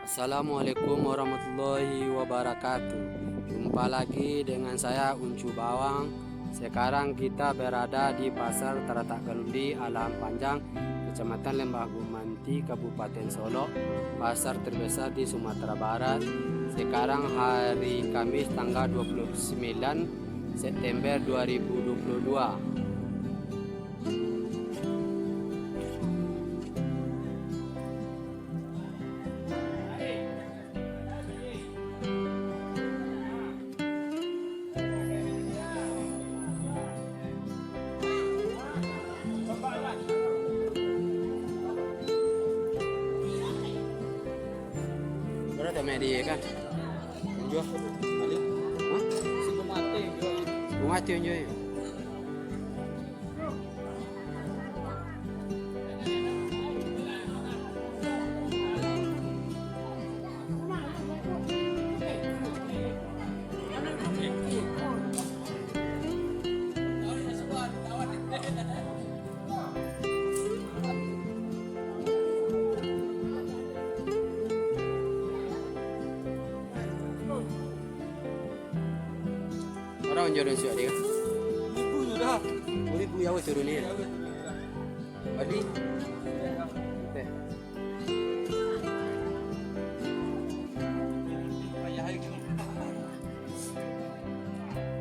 Assalamualaikum warahmatullahi wabarakatuh. Jumpa lagi dengan saya Uncu Bawang. Sekarang kita berada di Pasar Taratak Galundi, Alam Panjang, Kecamatan Lembah Gumanti, Kabupaten Solo, pasar terbesar di Sumatera Barat. Sekarang hari Kamis tanggal 29 September 2022. Berapa media kan? Jual balik. Hah? Bunga mati jual. Orang jual nasi ada kan? Ibu sudah. 1000 ya wes turun ni. Bali. Teh.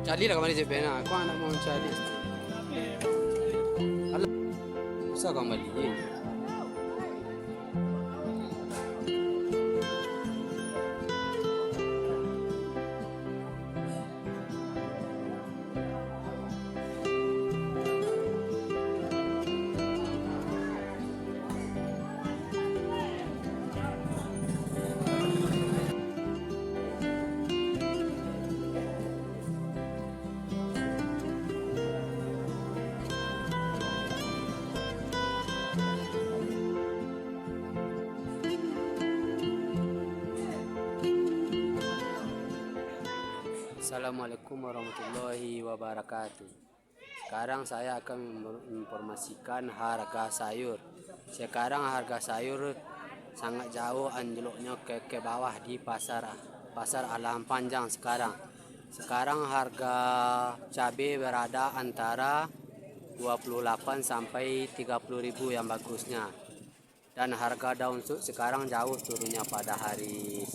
Cari lah kembali sebenarnya. Aku anak mau cari. Alah, bisa kembali. Assalamualaikum warahmatullahi wabarakatuh. Sekarang saya akan menginformasikan harga sayur. Sekarang harga sayur sangat jauh anjloknya ke bawah di pasar Alam Panjang sekarang. Sekarang harga cabai berada antara 28 sampai 30.000 yang bagusnya. Dan harga daun sut sekarang jauh turunnya pada hari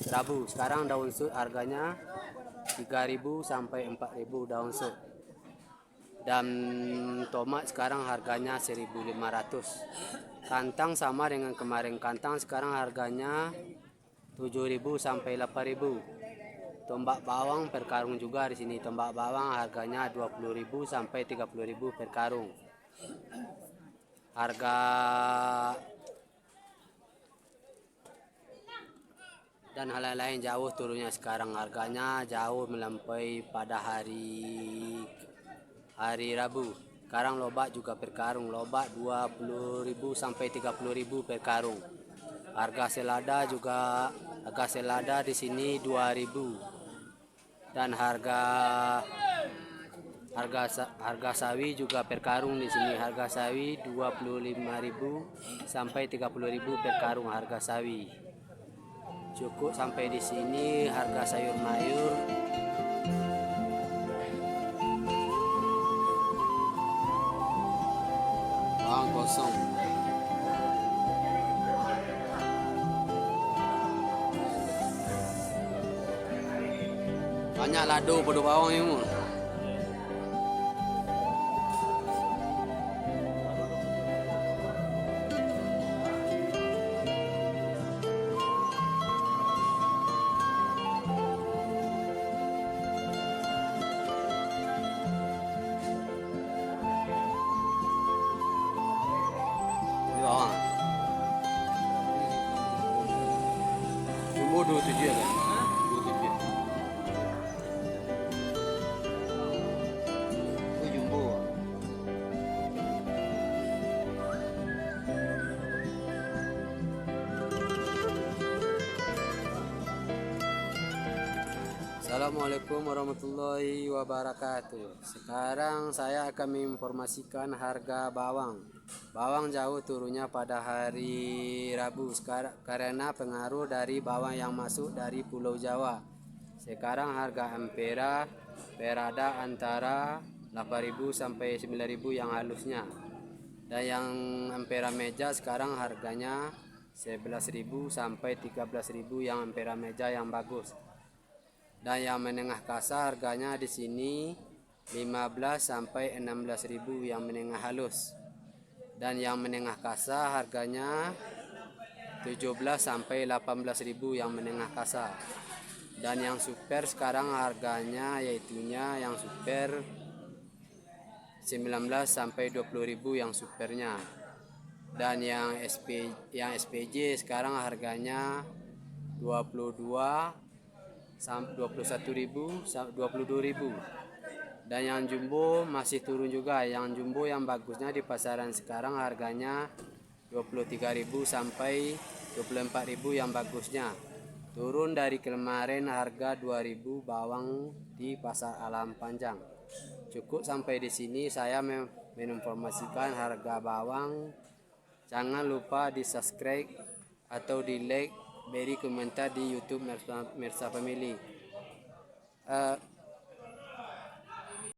Rabu. Sekarang daun sut harganya 3.000 sampai 4.000 daun sut. Dan tomat sekarang harganya 1.500. Kantang sama dengan kemarin. Kantang sekarang harganya 7.000 sampai 8.000. Tombak bawang per karung juga di sini. Tombak bawang harganya 20.000 sampai 30.000 per karung. Harga dan hal lain jauh turunnya sekarang, harganya jauh melampaui pada hari Rabu. Sekarang lobak juga per karung, lobak 20.000 sampai 30.000 per karung. Harga selada di sini 2.000. Dan harga sawi juga per karung di sini. Harga sawi 25.000 sampai 30.000 per karung harga sawi. Cukup sampai di sini harga sayur mayur. Bawang kosong. Banyak lado pada bawang ini. Bawang. Jumbo 27 ya kan? 27. Itu jumbo. Assalamualaikum warahmatullahi wabarakatuh. Sekarang saya akan menginformasikan harga bawang. Bawang jauh turunnya pada hari Rabu karena pengaruh dari bawang yang masuk dari Pulau Jawa. Sekarang harga ampera berada antara 8.000 sampai 9.000 yang halusnya. Dan yang ampera meja sekarang harganya 11.000 sampai 13.000 yang ampera meja yang bagus. Dan yang menengah kasar harganya di sini 15 sampai 16.000 yang menengah halus. Dan yang menengah kasar harganya 17 sampai 18.000 yang menengah kasar. Dan yang super sekarang harganya yaitunya yang super 19 sampai 20.000 yang supernya. Dan yang SPJ sekarang harganya 22 sampai 21.000 22.000. Dan yang jumbo masih turun juga. Yang jumbo yang bagusnya di pasaran sekarang harganya 23.000 sampai 24.000 yang bagusnya. Turun dari kemarin harga 2.000 bawang di pasar Alam Panjang. Cukup sampai di sini saya menginformasikan harga bawang. Jangan lupa di subscribe atau di like, beri komentar di YouTube Mirsa Family.